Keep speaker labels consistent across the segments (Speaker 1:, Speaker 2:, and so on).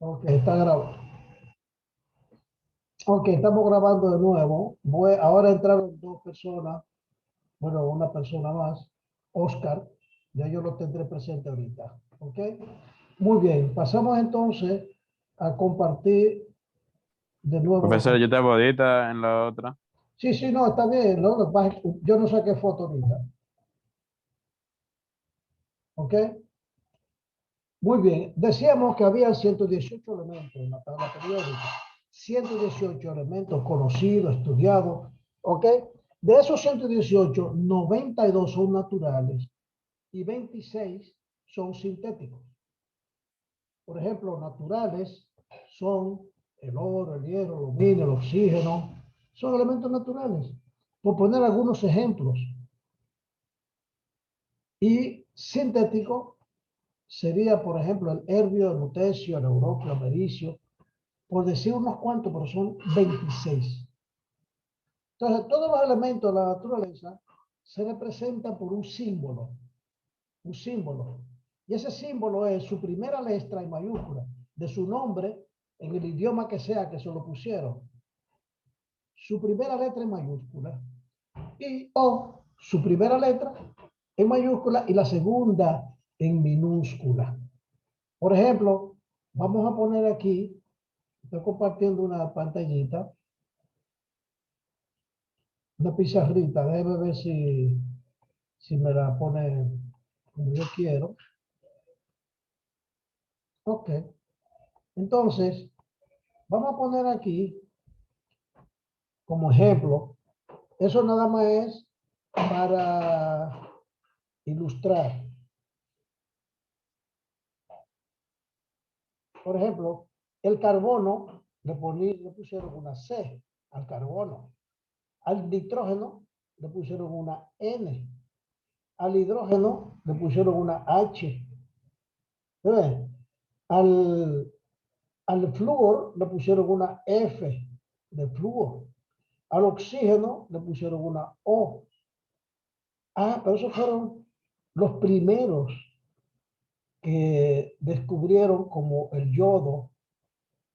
Speaker 1: Ok, está grabado. Ok, estamos grabando de nuevo. Ahora entraron dos personas, bueno, una persona más, Oscar. Ya yo lo tendré presente ahorita. Ok, muy bien. Pasamos entonces a compartir de nuevo.
Speaker 2: Profesor, yo te ahorita en la otra.
Speaker 1: Sí, sí, no, está bien. ¿No? Lo que pasa es que yo no saqué foto ahorita. Ok, muy bien. Decíamos que había 118 elementos en la tabla periódica. 118 elementos conocidos, estudiados. ¿Ok? De esos 118, 92 son naturales y 26 son sintéticos. Por ejemplo, naturales son el oro, el hierro, el aluminio, el oxígeno. Son elementos naturales. Por poner algunos ejemplos. Y sintético sería, por ejemplo, el herbio, el lutecio, el europeo, el americio, por decir unos cuantos, pero son 26. Entonces, todos los elementos de la naturaleza se representan por un símbolo. Un símbolo. Y ese símbolo es su primera letra en mayúscula de su nombre en el idioma que sea que se lo pusieron. Su primera letra en mayúscula y o su primera letra en mayúscula y la segunda en minúscula. Por ejemplo, vamos a poner aquí, estoy compartiendo una pantallita, una pizarrita, déjeme ver si me la pone como yo quiero. Ok, entonces vamos a poner aquí como ejemplo, eso nada más es para ilustrar. Por ejemplo, el carbono le pusieron una C al carbono. Al nitrógeno le pusieron una N. Al hidrógeno le pusieron una H. ¿Ves? Al, al flúor le pusieron una F de flúor. Al oxígeno le pusieron una O. Ah, pero esos fueron los primeros que descubrieron como el yodo.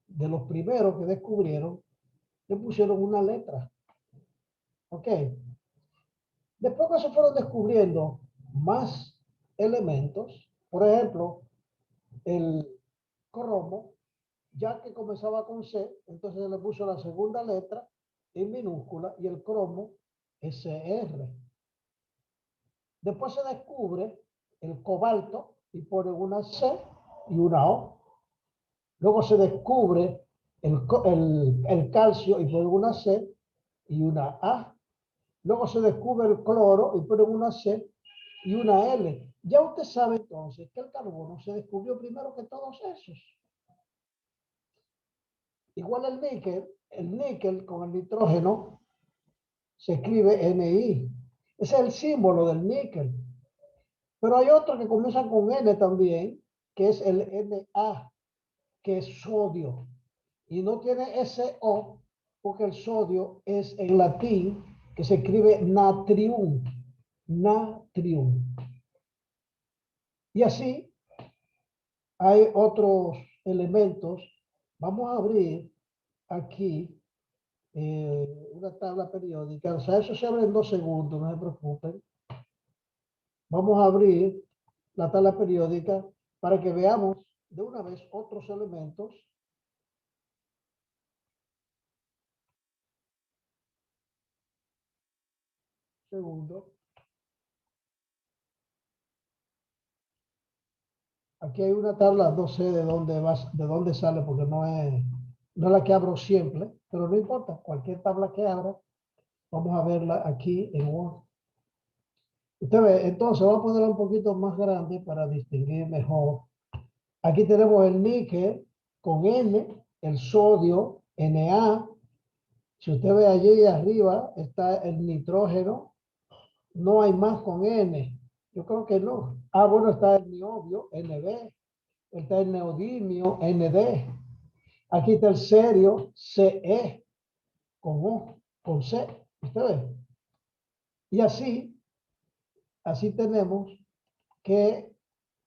Speaker 1: De los primeros que descubrieron, le pusieron una letra. ¿Ok? Después que se fueron descubriendo más elementos, por ejemplo, el cromo, ya que comenzaba con C, entonces se le puso la segunda letra en minúscula y el cromo SR. Después se descubre el cobalto y pone una C y una O. Luego se descubre el calcio y pone una C y una A. Luego se descubre el cloro y pone una C y una L. Ya usted sabe entonces que el carbono se descubrió primero que todos esos. Igual el níquel con el nitrógeno se escribe Ni. Ese es el símbolo del níquel. Pero hay otro que comienza con N también, que es el Na, que es sodio. Y no tiene SO, porque el sodio es en latín, que se escribe natrium. Natrium. Y así hay otros elementos. Vamos a abrir aquí una tabla periódica. O sea, eso se abre en 2 segundos, no se preocupen. Vamos a abrir la tabla periódica para que veamos de una vez otros elementos. Segundo. Aquí hay una tabla, no sé de dónde sale, porque no es la que abro siempre, pero no importa, cualquier tabla que abra, vamos a verla aquí en Word. Usted ve, entonces vamos a ponerla un poquito más grande para distinguir mejor. Aquí tenemos el níquel con N, el sodio, Na. Si usted ve allí arriba está el nitrógeno, no hay más con N. Yo creo que no. Ah, bueno, está el niobio, Nb, está el neodimio, Nd. Aquí está el cerio, Ce, con O, con C. ¿Usted ve? Y así tenemos que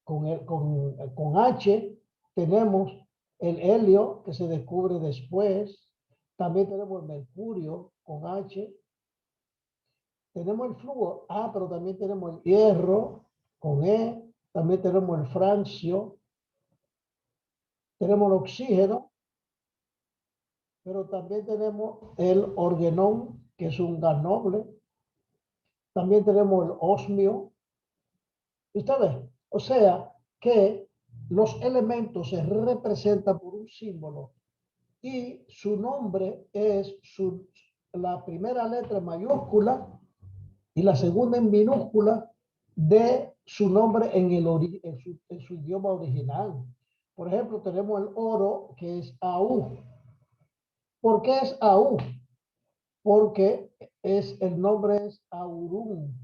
Speaker 1: con H tenemos el helio, que se descubre después. También tenemos el mercurio con H. Tenemos el flúor, pero también tenemos el hierro con E. También tenemos el francio. Tenemos el oxígeno, pero también tenemos el orguenón, que es un gas noble. También tenemos el osmio. ¿Usted ve? O sea que los elementos se representan por un símbolo y su nombre es la primera letra en mayúscula y la segunda en minúscula de su nombre en su idioma original. Por ejemplo, tenemos el oro, que es AU. ¿Por qué es AU? Porque el nombre es Aurum.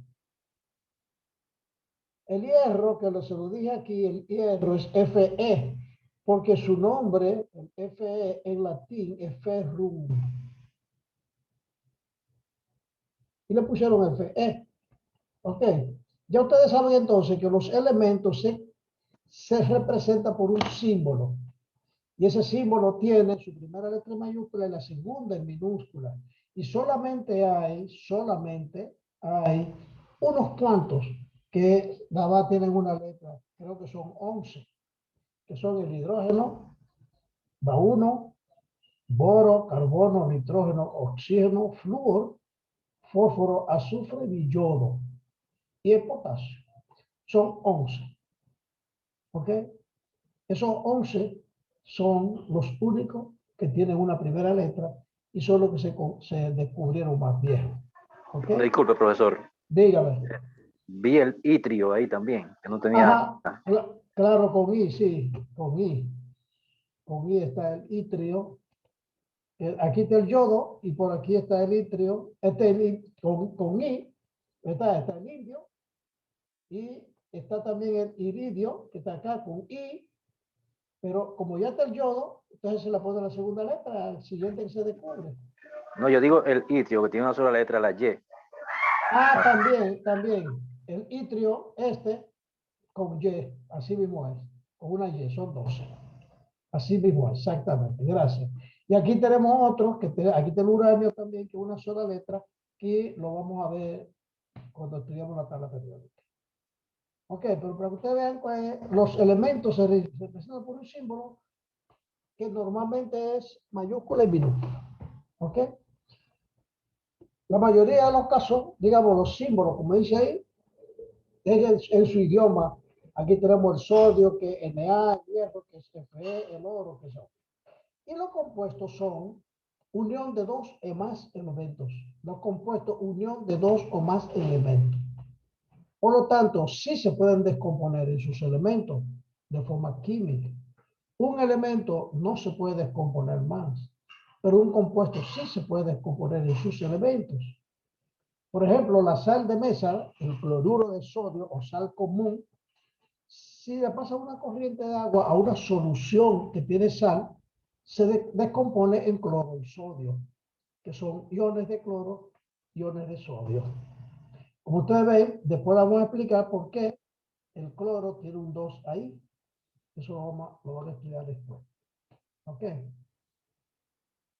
Speaker 1: El hierro, que se lo dije aquí, el hierro es Fe, porque su nombre, el Fe en latín, es ferrum. Y le pusieron Fe. Ok. Ya ustedes saben entonces que los elementos se representan por un símbolo. Y ese símbolo tiene su primera letra en mayúscula y la segunda en minúscula. Y solamente hay unos cuantos que nada más tienen una letra. Creo que son 11, que son el hidrógeno, B1, boro, carbono, nitrógeno, oxígeno, flúor, fósforo, azufre y yodo. Y el potasio. Son 11. ¿Ok? Esos 11 son los únicos que tienen una primera letra y son los que se descubrieron más viejos. ¿Ok?
Speaker 3: Disculpe, profesor.
Speaker 1: Dígame.
Speaker 3: Vi el itrio ahí también, que no tenía.
Speaker 1: Ajá, claro, con I, sí, con I. Con I está el itrio. Aquí está el yodo y por aquí está el itrio. Con I está el indio y está también el iridio, que está acá con I. Pero como ya está el yodo, entonces se la pone la segunda letra al siguiente que se descubre.
Speaker 3: No, yo digo el itrio, que tiene una sola letra, la Y.
Speaker 1: También. El itrio, con Y, así mismo es. Con una Y, son 12. Así mismo, exactamente. Gracias. Y aquí tenemos otro, aquí está el uranio también, que es una sola letra, que lo vamos a ver cuando estudiamos la tabla periódica. Ok, pero para que ustedes vean, pues, los elementos se representan por un símbolo que normalmente es mayúscula y minúscula. ¿Ok? La mayoría de los casos, digamos, los símbolos, como dice ahí, es en su idioma. Aquí tenemos el sodio, que es Na, el hierro, que es Fe, el oro, que son. Y los compuestos son unión de dos o más elementos. Los compuestos, unión de dos o más elementos. Por lo tanto, sí se pueden descomponer en sus elementos de forma química. Un elemento no se puede descomponer más, pero un compuesto sí se puede descomponer en sus elementos. Por ejemplo, la sal de mesa, el cloruro de sodio o sal común, si le pasa una corriente de agua a una solución que tiene sal, se descompone en cloro y sodio, que son iones de cloro, iones de sodio. Como ustedes ven, después vamos a explicar por qué el cloro tiene un 2 ahí. Eso lo van a estudiar después. ¿Ok?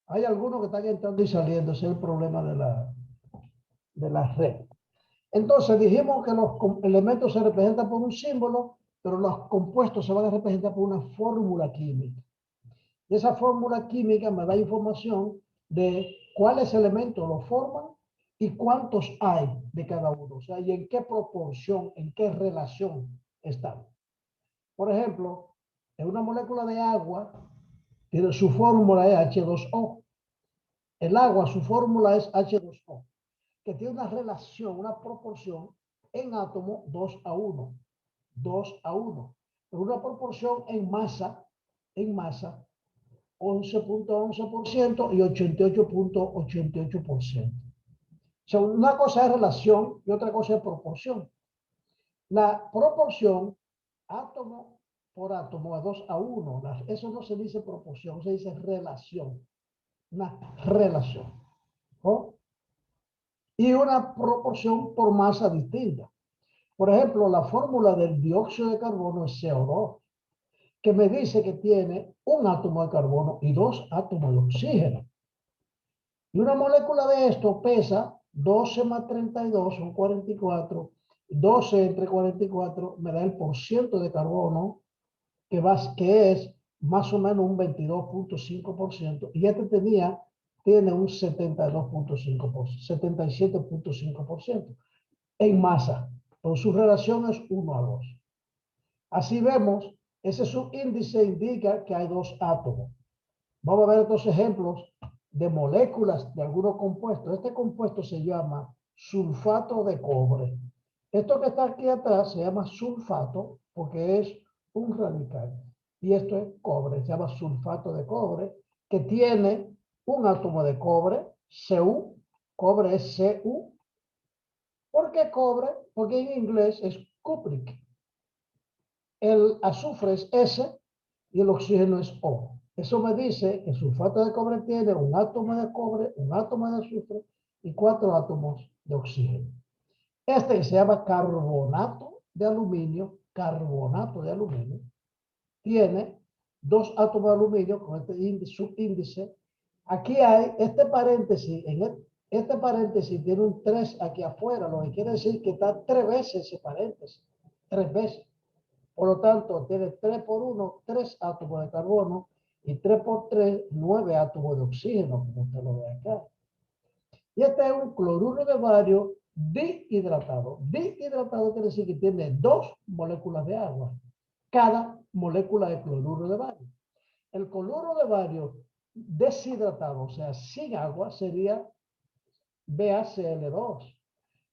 Speaker 1: Hay algunos que están entrando y saliendo. Ese es el problema de la red. Entonces dijimos que los elementos se representan por un símbolo, pero los compuestos se van a representar por una fórmula química. Y esa fórmula química me da información de cuáles elementos lo forman y cuántos hay de cada uno. O sea, y en qué proporción, en qué relación están. Por ejemplo, en una molécula de agua, tiene su fórmula es H2O. El agua, su fórmula es H2O, que tiene una relación, una proporción en átomo 2 a 1. 2 a 1. Pero una proporción en masa 11.11% y 88.88%. O sea, una cosa es relación y otra cosa es proporción. La proporción, átomo por átomo, a 2 a 1, eso no se dice proporción, se dice relación. Una relación. ¿Oh? Y una proporción por masa distinta. Por ejemplo, la fórmula del dióxido de carbono es CO2, que me dice que tiene un átomo de carbono y 2 átomos de oxígeno. Y una molécula de esto pesa 12 más 32 son 44. 12 entre 44 me da el porciento de carbono que es más o menos un 22.5%. Y este tiene un 72.5%, 77.5% en masa. Por su relación es 1 a 2. Así vemos, ese subíndice indica que hay 2 átomos. Vamos a ver estos ejemplos de moléculas de algunos compuestos. Este compuesto se llama sulfato de cobre. Esto que está aquí atrás se llama sulfato porque es un radical. Y esto es cobre, se llama sulfato de cobre, que tiene un átomo de cobre, Cu. Cobre es Cu. ¿Por qué cobre? Porque en inglés es cupric. El azufre es S y el oxígeno es O. Eso me dice que el sulfato de cobre tiene un átomo de cobre, un átomo de azufre y 4 átomos de oxígeno. Este se llama carbonato de aluminio, tiene 2 átomos de aluminio con este subíndice. Aquí hay este paréntesis, este paréntesis tiene un 3 aquí afuera, lo que quiere decir que está 3 veces ese paréntesis, 3 veces. Por lo tanto, tiene 3 por 1, 3 átomos de carbono y 3 por 3, 9 átomos de oxígeno, como usted lo ve acá. Y este es un cloruro de bario dihidratado. Dihidratado quiere decir que tiene 2 moléculas de agua, cada molécula de cloruro de bario. El cloruro de bario deshidratado, o sea, sin agua, sería BaCl2.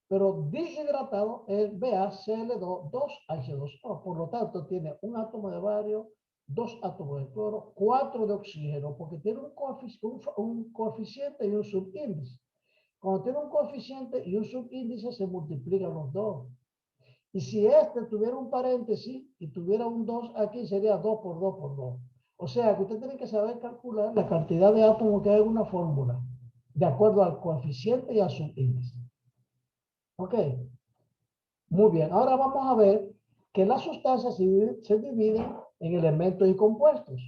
Speaker 1: Pero deshidratado es BaCl2, 2H2O. Por lo tanto, tiene un átomo de bario, 2 átomos de cloro, 4 de oxígeno, porque tiene un coeficiente y un subíndice. Cuando tiene un coeficiente y un subíndice, se multiplican los dos. Y si este tuviera un paréntesis y tuviera un 2 aquí, sería 2 por 2 por 2. O sea, que usted tiene que saber calcular la cantidad de átomos que hay en una fórmula, de acuerdo al coeficiente y al subíndice. ¿Ok? Muy bien. Ahora vamos a ver que las sustancias se dividen en elementos y compuestos.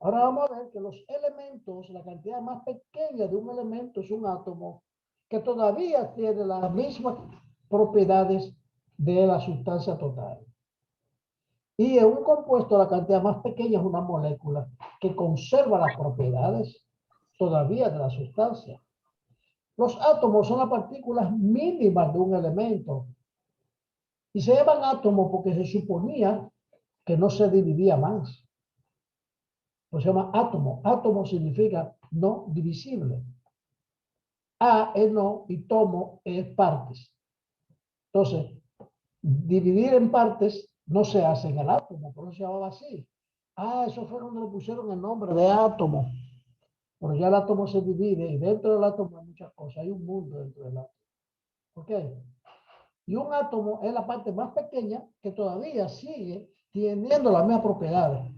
Speaker 1: Ahora vamos a ver que los elementos, la cantidad más pequeña de un elemento es un átomo que todavía tiene las mismas propiedades de la sustancia total. Y en un compuesto la cantidad más pequeña es una molécula que conserva las propiedades todavía de la sustancia. Los átomos son las partículas mínimas de un elemento. Y se llaman átomos porque se suponía que no se dividía más. Pues se llama átomo. Átomo significa no divisible. A es no y tomo es partes. Entonces, dividir en partes no se hace en el átomo, por eso se llamaba así. Eso fue cuando le pusieron el nombre de átomo. Pero ya el átomo se divide y dentro del átomo hay muchas cosas. Hay un mundo dentro del átomo. ¿Ok? Y un átomo es la parte más pequeña que todavía sigue teniendo las mismas propiedades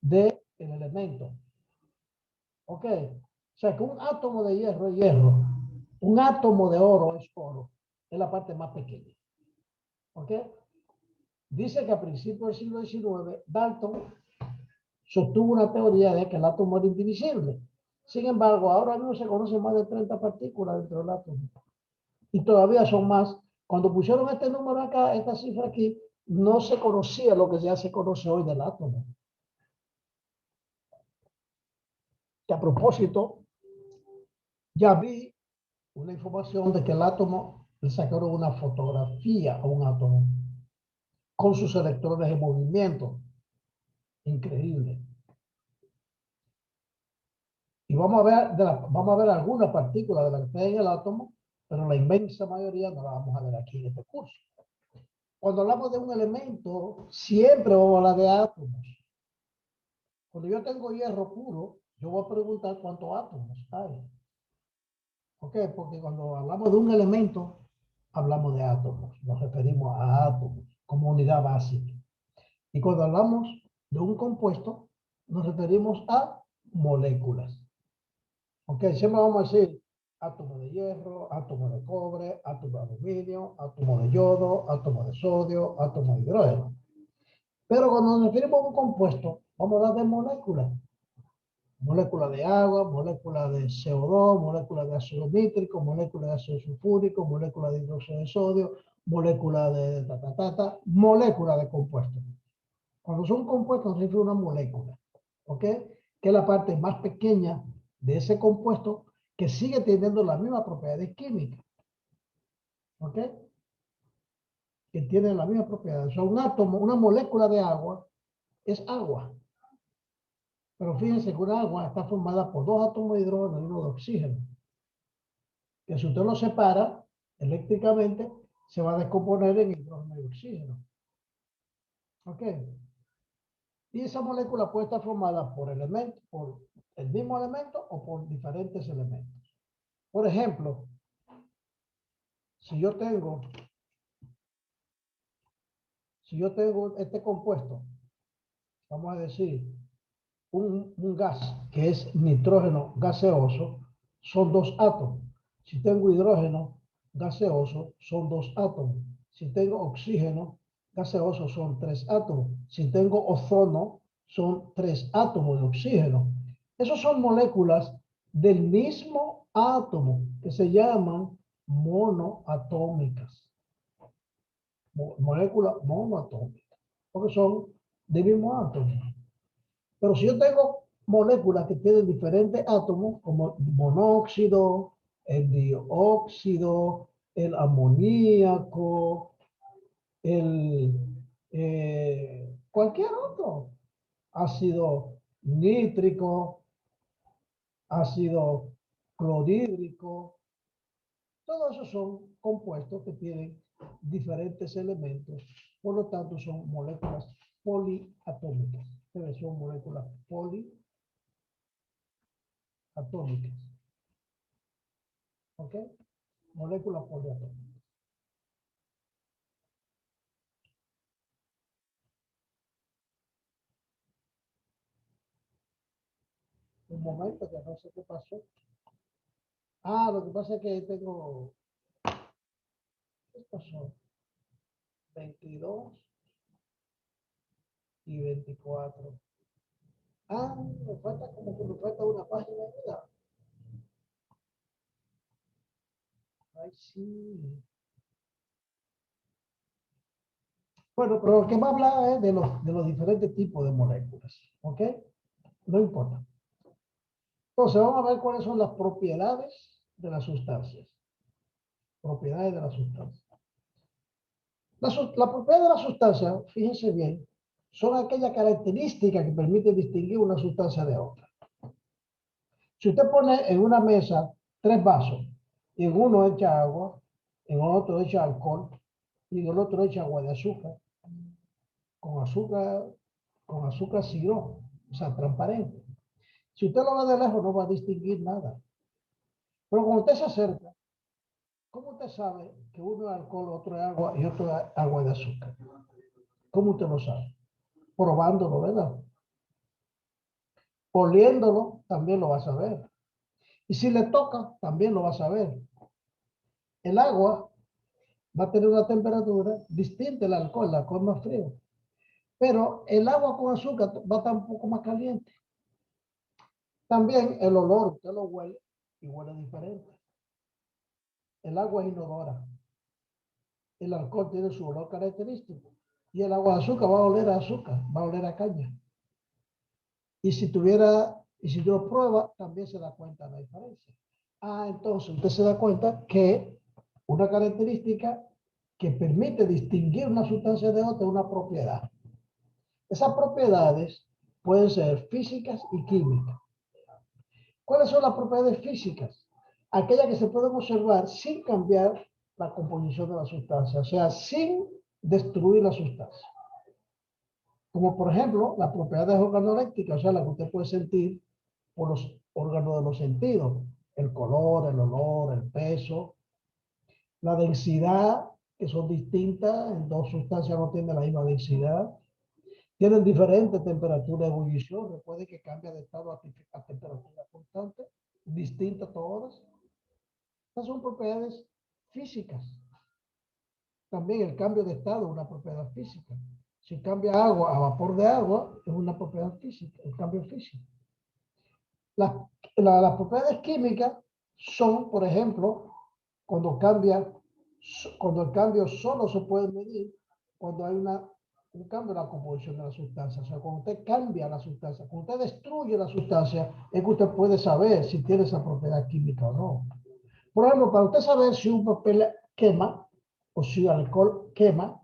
Speaker 1: del elemento. ¿Ok? O sea que un átomo de hierro es hierro. Un átomo de oro es oro. Es la parte más pequeña. ¿Ok? Dice que a principios del siglo XIX, Dalton sostuvo una teoría de que el átomo era indivisible. Sin embargo, ahora mismo se conocen más de 30 partículas dentro del átomo. Y todavía son más. Cuando pusieron este número acá, esta cifra aquí, no se conocía lo que ya se conoce hoy del átomo. Que a propósito, ya vi una información de que el átomo le sacaron una fotografía a un átomo con sus electrones en movimiento. Increíble. Y vamos a ver algunas partículas de las que está en el átomo, pero la inmensa mayoría no la vamos a ver aquí en este curso. Cuando hablamos de un elemento, siempre vamos a hablar de átomos. Cuando yo tengo hierro puro, yo voy a preguntar cuántos átomos hay. ¿Ok? Porque cuando hablamos de un elemento, hablamos de átomos. Nos referimos a átomos como unidad básica. Y cuando hablamos de un compuesto, nos referimos a moléculas. ¿Ok? Siempre vamos a decir átomo de hierro, átomo de cobre, átomo de aluminio, átomo de yodo, átomo de sodio, átomo de hidrógeno. Pero cuando nos referimos a un compuesto, vamos a hablar de moléculas. Molécula de agua, molécula de CO2, molécula de ácido nítrico, molécula de ácido sulfúrico, molécula de hidróxido de sodio, molécula de molécula de compuestos. Cuando son compuestos, se refiere a una molécula, ¿ok? Que es la parte más pequeña de ese compuesto que sigue teniendo las mismas propiedades químicas, ¿ok? Que tienen las mismas propiedades. O sea, un átomo, una molécula de agua es agua. Pero fíjense que una agua está formada por dos átomos de hidrógeno y uno de oxígeno. Que si usted lo separa eléctricamente, se va a descomponer en hidrógeno y oxígeno. ¿Ok? Y esa molécula puede estar formada por elementos, por el mismo elemento o por diferentes elementos. Por ejemplo, si yo tengo este compuesto, vamos a decir, un gas que es nitrógeno gaseoso, son dos átomos. Si tengo hidrógeno gaseoso, son dos átomos. Si tengo oxígeno gaseoso, son tres átomos. Si tengo ozono, son tres átomos de oxígeno. Esos son moléculas del mismo átomo que se llaman monoatómicas. Moléculas monoatómicas, porque son del mismo átomo. Pero si yo tengo moléculas que tienen diferentes átomos, como el monóxido, el dióxido, el amoníaco, cualquier otro, ácido nítrico, ácido clorhídrico, todos esos son compuestos que tienen diferentes elementos, por lo tanto son moléculas poliatómicas. Son moléculas poliatómicas. ¿Ok? Moléculas poliatómicas. Un momento que no sé qué pasó. Ah, lo que pasa es que tengo, estos son 22 y 24. Ah, me falta como que me falta una página, ¿verdad? Ay, sí. Bueno, pero lo que va a hablar es de los diferentes tipos de moléculas, ¿ok? No importa. Entonces, vamos a ver cuáles son las propiedades de las sustancias. Propiedades de las sustancias. La propiedad de la sustancia, fíjense bien, son aquellas características que permiten distinguir una sustancia de otra. Si usted pone en una mesa 3 vasos y en uno echa agua, en otro echa alcohol y en el otro echa agua de azúcar, azúcar, con azúcar sirope, o sea, transparente. Si usted lo ve de lejos no va a distinguir nada. Pero cuando usted se acerca, ¿cómo usted sabe que uno es alcohol, otro es agua y otro es agua de azúcar? ¿Cómo usted lo sabe? Probándolo, ¿verdad? Oliéndolo, también lo va a saber. Y si le toca, también lo va a saber. El agua va a tener una temperatura distinta al alcohol. El alcohol más frío. Pero el agua con azúcar va a estar un poco más caliente. También el olor, usted lo huele y huele diferente. El agua es inodora. El alcohol tiene su olor característico. Y el agua de azúcar va a oler a azúcar, va a oler a caña. Y si tú lo pruebas, también se da cuenta de la diferencia. Ah, entonces usted se da cuenta que una característica que permite distinguir una sustancia de otra es una propiedad. Esas propiedades pueden ser físicas y químicas. ¿Cuáles son las propiedades físicas? Aquellas que se pueden observar sin cambiar la composición de la sustancia, o sea, sin destruir la sustancia. Como por ejemplo, las propiedades organolépticas, o sea, las que usted puede sentir por los órganos de los sentidos, el color, el olor, el peso, la densidad, que son distintas, en dos sustancias no tienen la misma densidad, tienen diferentes temperaturas de ebullición, recuerde que cambia de estado a temperatura constante, distintas todas. Estas son propiedades físicas. También el cambio de estado es una propiedad física. Si cambia agua a vapor de agua, es una propiedad física, un cambio físico. Las propiedades químicas son, por ejemplo, cuando el cambio solo se puede medir cuando hay un cambio en la composición de la sustancia. O sea, cuando usted cambia la sustancia, cuando usted destruye la sustancia, es que usted puede saber si tiene esa propiedad química o no. Por ejemplo, para usted saber si un papel quema o si el alcohol quema,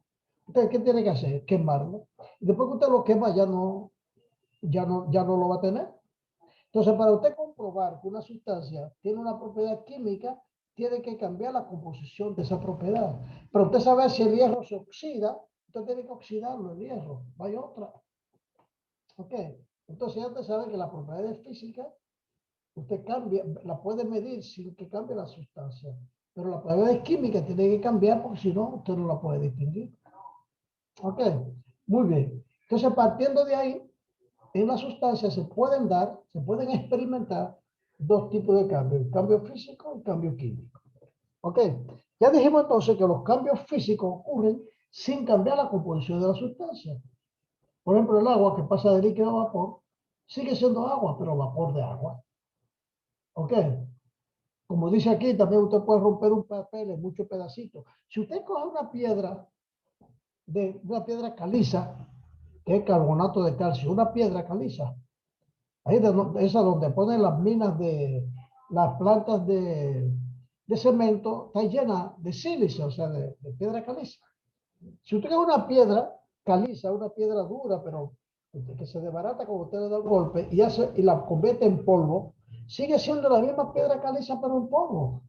Speaker 1: ¿usted qué tiene que hacer? Quemarlo. Y después que usted lo quema, ya no lo va a tener. Entonces, para usted comprobar que una sustancia tiene una propiedad química, tiene que cambiar la composición de esa propiedad. Pero usted sabe si el hierro se oxida, usted tiene que oxidarlo, el hierro. No hay otra. ¿Ok? Entonces, ya usted sabe que la propiedad física, usted cambia, la puede medir sin que cambie la sustancia. Pero la propiedad química tiene que cambiar porque si no, usted no la puede distinguir. ¿Ok? Muy bien. Entonces, partiendo de ahí, en la sustancia se pueden experimentar dos tipos de cambios, el cambio físico y el cambio químico. ¿Ok? Ya dijimos entonces que los cambios físicos ocurren sin cambiar la composición de la sustancia. Por ejemplo, el agua que pasa de líquido a vapor sigue siendo agua, pero vapor de agua. ¿Ok? Como dice aquí, también usted puede romper un papel en muchos pedacitos. Si usted coge una piedra caliza, que es carbonato de calcio, una piedra caliza, ahí esa donde ponen las minas de las plantas de cemento, está llena de sílice, o sea, de piedra caliza. Si usted tiene una piedra caliza, una piedra dura, pero que se desbarata cuando usted le da un golpe y la convierte en polvo, sigue siendo la misma piedra caliza, pero en polvo.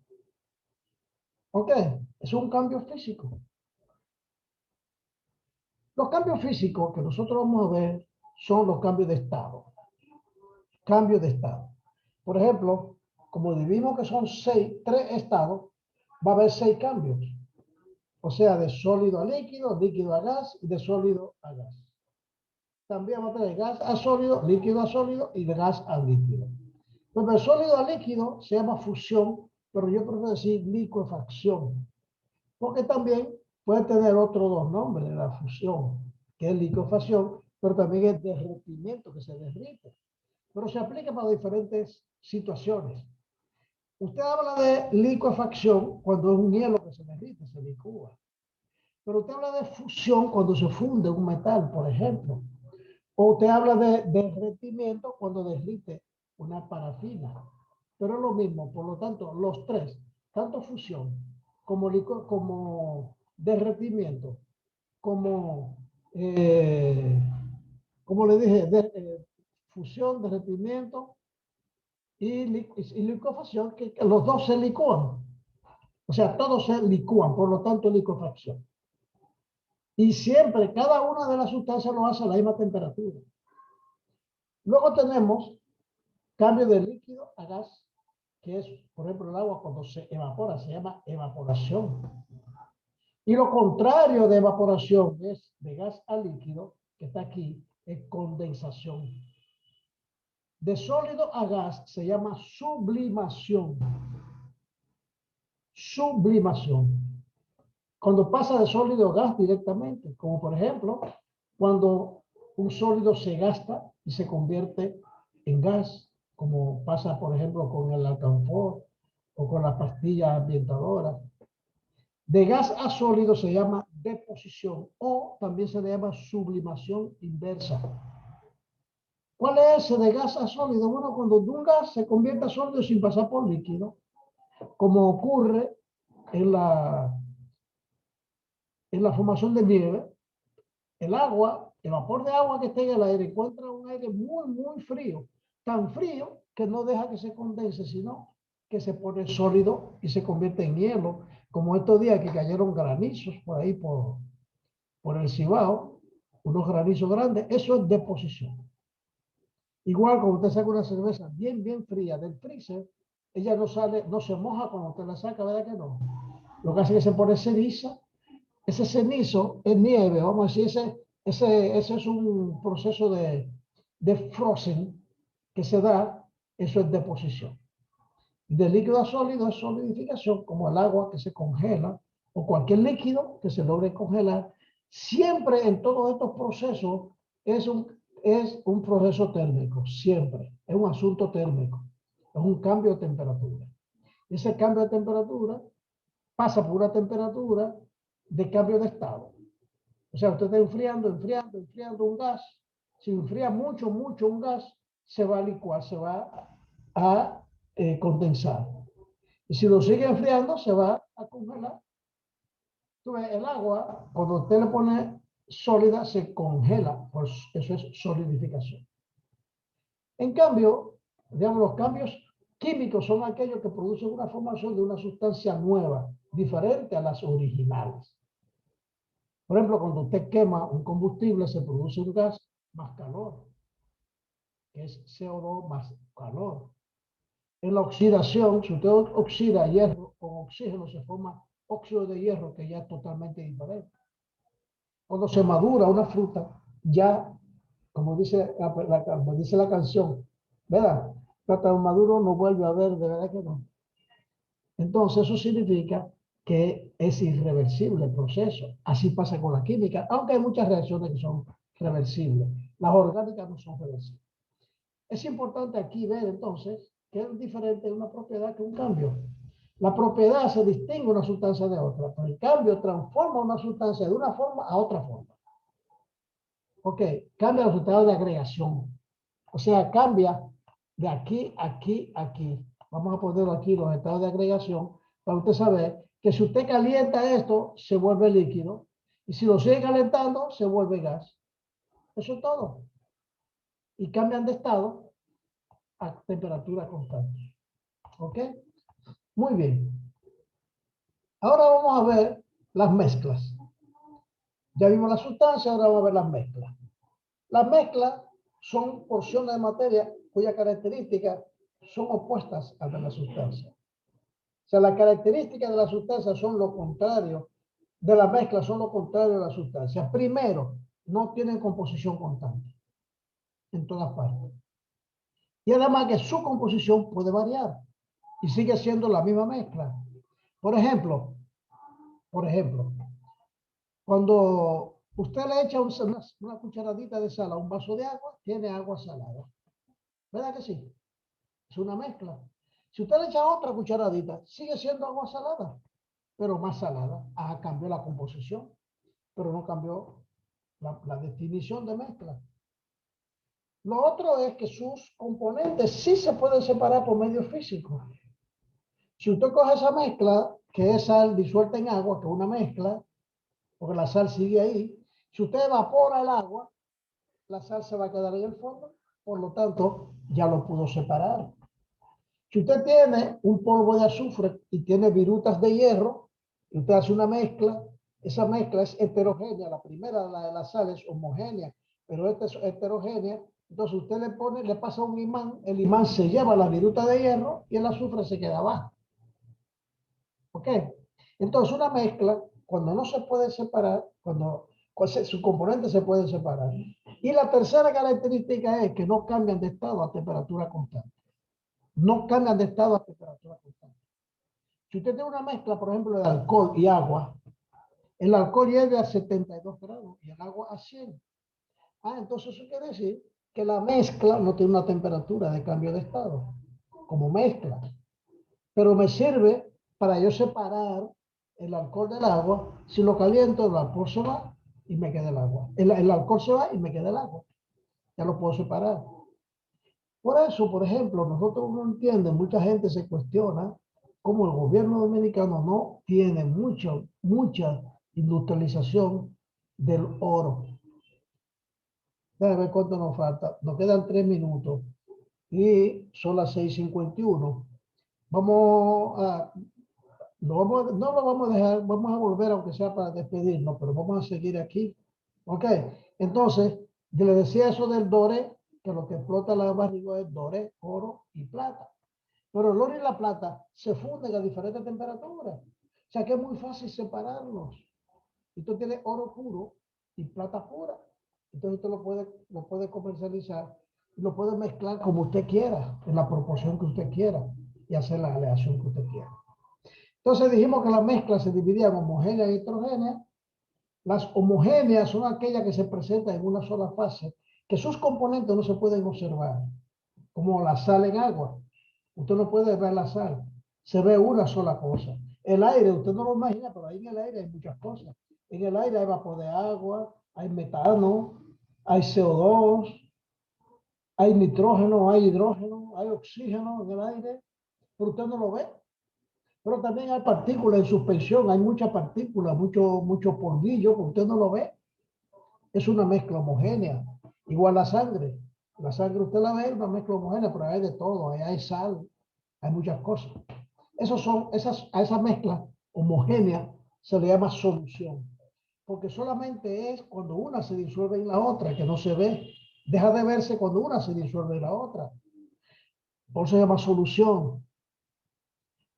Speaker 1: ¿Ok? Es un cambio físico. Los cambios físicos que nosotros vamos a ver son los cambios de estado. Cambios de estado. Por ejemplo, como dividimos que son tres estados, va a haber 6 cambios. O sea, de sólido a líquido, líquido a gas y de sólido a gas. También va a tener gas a sólido y de gas a líquido. Entonces, de sólido a líquido se llama fusión, pero yo prefiero decir licuefacción. Porque también puede tener otros dos nombres de la fusión, que es licuefacción, pero también es derretimiento, que se derrite. Pero se aplica para diferentes situaciones. Usted habla de licuefacción cuando es un hielo que se derrite, se licúa. Pero usted habla de fusión cuando se funde un metal, por ejemplo. O usted habla de derretimiento cuando derrite una parafina. Pero es lo mismo, por lo tanto, los tres, tanto fusión como derretimiento, como le dije, fusión, derretimiento y licuefacción, que los dos se licúan. O sea, todos se licúan, por lo tanto, licuefacción. Y siempre, cada una de las sustancias lo hace a la misma temperatura. Luego tenemos cambio de líquido a gas, que es, por ejemplo, el agua cuando se evapora, se llama evaporación. Y lo contrario de evaporación es de gas a líquido, que está aquí, es condensación. De sólido a gas se llama sublimación. Sublimación. Cuando pasa de sólido a gas directamente, como por ejemplo, cuando un sólido se gasta y se convierte en gas, como pasa por ejemplo con el alcanfor o con las pastillas ambientadoras. De gas a sólido se llama deposición o también se le llama sublimación inversa. ¿Cuál es ese de gas a sólido? Bueno, cuando un gas se convierte a sólido sin pasar por líquido, como ocurre en la formación de nieve, el agua, el vapor de agua que está en el aire encuentra un aire muy, muy frío, tan frío que no deja que se condense, sino que se pone sólido y se convierte en hielo, como estos días que cayeron granizos por ahí, por el Cibao, unos granizos grandes, eso es deposición. Igual cuando usted saca una cerveza bien, bien fría del freezer, ella no sale, no se moja cuando usted la saca, ¿verdad que no? Lo que hace es que se pone ceniza. Ese cenizo es nieve, vamos a decir, ese es un proceso de frozen que se da, eso es deposición. De líquido a sólido es solidificación, como el agua que se congela, o cualquier líquido que se logre congelar, Siempre en todos estos procesos es un proceso térmico, siempre. Es un asunto térmico. Es un cambio de temperatura. Ese cambio de temperatura pasa por una temperatura de cambio de estado. O sea, usted está enfriando un gas. Si enfría mucho un gas, se va a licuar, se va a condensar. Y si lo sigue enfriando, se va a congelar. Entonces, el agua, cuando usted le pone sólida, se congela. Pues eso es solidificación. En cambio, digamos, los cambios químicos son aquellos que producen una formación de una sustancia nueva, diferente a las originales. Por ejemplo, cuando usted quema un combustible, se produce un gas más calor, que es CO2 más calor. En la oxidación, si usted oxida hierro con oxígeno, se forma óxido de hierro, que ya es totalmente diferente. Cuando se madura una fruta, ya, como dice la canción, ¿verdad? Plátano maduro no vuelve a ver, de verdad que no. Entonces, eso significa que es irreversible el proceso. Así pasa con la química, aunque hay muchas reacciones que son reversibles. Las orgánicas no son reversibles. Es importante aquí ver entonces que es diferente una propiedad que un cambio. La propiedad se distingue una sustancia de otra, pero el cambio transforma una sustancia de una forma a otra forma. Ok, cambia los estados de agregación. O sea, cambia de aquí, aquí, aquí. Vamos a ponerlo aquí, los estados de agregación, para usted saber que si usted calienta esto, se vuelve líquido. Y si lo sigue calentando, se vuelve gas. Eso es todo. Y cambian de estado a temperatura constante. ¿Ok? Muy bien. Ahora vamos a ver las mezclas. Ya vimos la sustancia, ahora vamos a ver las mezclas. Las mezclas son porciones de materia cuyas características son opuestas a las de la sustancia. O sea, las características de la sustancia son lo contrario, de la mezcla son lo contrario de la sustancia. Primero, no tienen composición constante en todas partes. Y además que su composición puede variar y sigue siendo la misma mezcla. Por ejemplo, cuando usted le echa una cucharadita de sal a un vaso de agua, tiene agua salada. ¿Verdad que sí? Es una mezcla. Si usted le echa otra cucharadita, sigue siendo agua salada, pero más salada. Cambió la composición, pero no cambió la definición de mezcla. Lo otro es que sus componentes sí se pueden separar por medios físicos. Si usted coge esa mezcla, que es sal disuelta en agua, que es una mezcla, porque la sal sigue ahí, si usted evapora el agua, la sal se va a quedar en el fondo, por lo tanto, ya lo pudo separar. Si usted tiene un polvo de azufre y tiene virutas de hierro, y usted hace una mezcla, esa mezcla es heterogénea. La primera, la de la sal, es homogénea, pero esta es heterogénea. Entonces usted le pasa un imán, el imán se lleva la viruta de hierro y el azufre se queda abajo. ¿Ok? Entonces una mezcla, cuando no se puede separar, cuando sus componentes se pueden separar. Y la tercera característica es que no cambian de estado a temperatura constante. No cambian de estado a temperatura constante. Si usted tiene una mezcla, por ejemplo, de alcohol y agua, el alcohol hierve a 72 grados y el agua a 100. Entonces eso quiere decir que la mezcla no tiene una temperatura de cambio de estado, como mezcla. Pero me sirve para yo separar el alcohol del agua. Si lo caliento, el alcohol se va y me queda el agua. El alcohol se va y me queda el agua. Ya lo puedo separar. Por eso, por ejemplo, nosotros no entienden, mucha gente se cuestiona cómo el gobierno dominicano no tiene mucha industrialización del oro. Déjame ver cuánto nos falta. Nos quedan 3 minutos y son las 6:51. No lo vamos a dejar, vamos a volver aunque sea para despedirnos, pero vamos a seguir aquí. Ok, entonces, yo le decía eso del doré, que lo que explota la barriga es doré, oro y plata. Pero el oro y la plata se funden a diferentes temperaturas. O sea que es muy fácil separarlos. Y tú tienes oro puro y plata pura. Entonces usted lo puede comercializar y lo puede mezclar como usted quiera, en la proporción que usted quiera y hacer la aleación que usted quiera. Entonces dijimos que la mezcla se dividía en homogénea y heterogénea. Las homogéneas son aquellas que se presentan en una sola fase, que sus componentes no se pueden observar, como la sal en agua. Usted no puede ver la sal, se ve una sola cosa. El aire, usted no lo imagina, pero ahí en el aire hay muchas cosas. En el aire hay vapor de agua, hay metano, hay CO2, hay nitrógeno, hay hidrógeno, hay oxígeno en el aire, pero usted no lo ve. Pero también hay partículas en suspensión, hay muchas partículas, mucho polvillo, que usted no lo ve. Es una mezcla homogénea. Igual la sangre. La sangre usted la ve, es una mezcla homogénea, pero hay de todo, hay sal, hay muchas cosas. A esa mezcla homogénea se le llama solución. Porque solamente es cuando una se disuelve en la otra, que no se ve. Deja de verse cuando una se disuelve en la otra. Por eso se llama solución.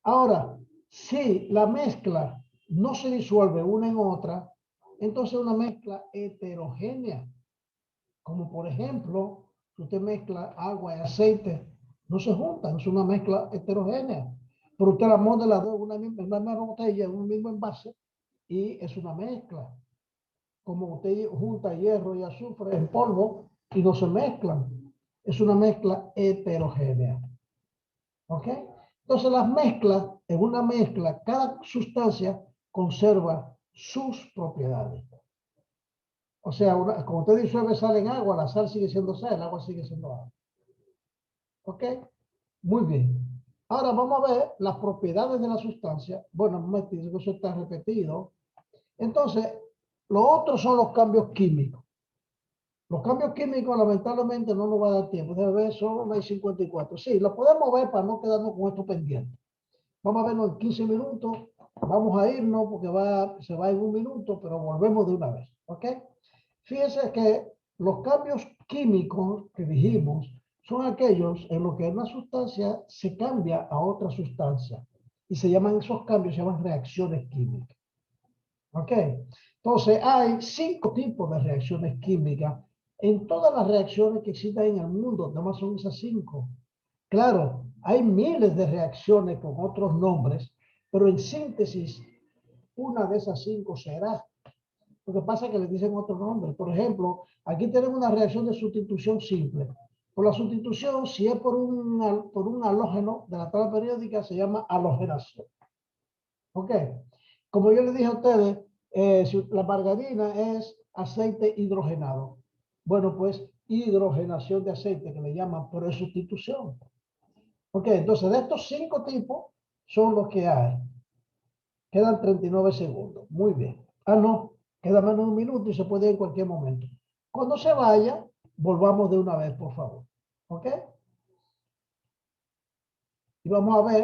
Speaker 1: Ahora, si la mezcla no se disuelve una en otra, entonces es una mezcla heterogénea. Como por ejemplo, si usted mezcla agua y aceite, no se juntan, es una mezcla heterogénea. Pero usted la monta las dos en una misma botella, en un mismo envase, y es una mezcla. Como usted junta hierro y azufre en polvo y no se mezclan. Es una mezcla heterogénea. ¿Ok? Entonces las mezclas, en una mezcla, cada sustancia conserva sus propiedades. O sea, como usted disuelve sal en agua, la sal sigue siendo sal, el agua sigue siendo agua. ¿Ok? Muy bien. Ahora vamos a ver las propiedades de la sustancia. Bueno, un momentito, eso está repetido. Entonces, los otros son los cambios químicos. Los cambios químicos, lamentablemente, no nos va a dar tiempo. Debe ver, solo hay 54. Sí, lo podemos ver para no quedarnos con esto pendiente. Vamos a verlo en 15 minutos. Vamos a irnos porque se va en un minuto, pero volvemos de una vez. ¿Ok? Fíjense que los cambios químicos que dijimos son aquellos en los que una sustancia se cambia a otra sustancia. Y esos cambios se llaman reacciones químicas. ¿Ok? Entonces hay 5 tipos de reacciones químicas. En todas las reacciones que existen en el mundo, nada más son esas 5. Claro, hay miles de reacciones con otros nombres, pero en síntesis, una de esas 5 será. Lo que pasa es que le dicen otro nombre. Por ejemplo, aquí tenemos una reacción de sustitución simple. Por la sustitución, si es por un halógeno de la tabla periódica, se llama halogenación. ¿Ok? Como yo les dije a ustedes, la margarina es aceite hidrogenado. Bueno, pues hidrogenación de aceite, que le llaman, pero es sustitución. Ok, entonces de estos 5 tipos son los que hay. Quedan 39 segundos. Muy bien. Ah, no. Queda menos de un minuto y se puede ir en cualquier momento. Cuando se vaya, volvamos de una vez, por favor. ¿Ok? Y vamos a ver.